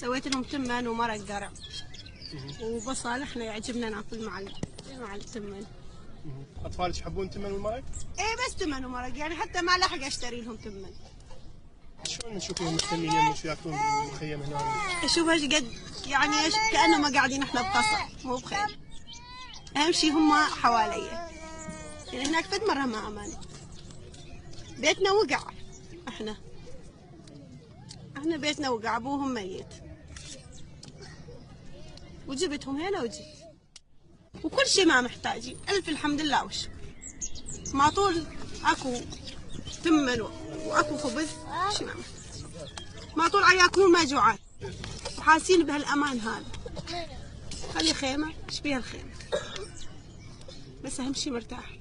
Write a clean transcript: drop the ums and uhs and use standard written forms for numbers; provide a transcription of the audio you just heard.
سويت لهم تمن ومرق قرع وبصل. احنا يعجبنا ناكل مع التمن. اطفالك يحبون تمن والمرق؟ ايه بس تمن ومرق، يعني حتى ما لحق اشتري لهم تمن. شلون نشوفهم مهتمين يمك وياكلون بالمخيم هنا؟ اشوف ايش قد يعني ايش كانهم قاعدين احنا بقصر مو بخير. اهم شيء هم حواليا، يعني هناك فد مره ما امان. بيتنا وقع، احنا بيتنا وقع، ابوهم ميت وجبتهم هنا وجيت وكل شيء ما محتاجين. الف الحمد لله والشكر. ما طول اكو تمن واكو خبز، شي ما محتاج. ما طول ياكلون ما جوعان وحاسين بهالامان هذا. خلي خيمه، ايش بيها الخيمه؟ بس اهم شيء مرتاح.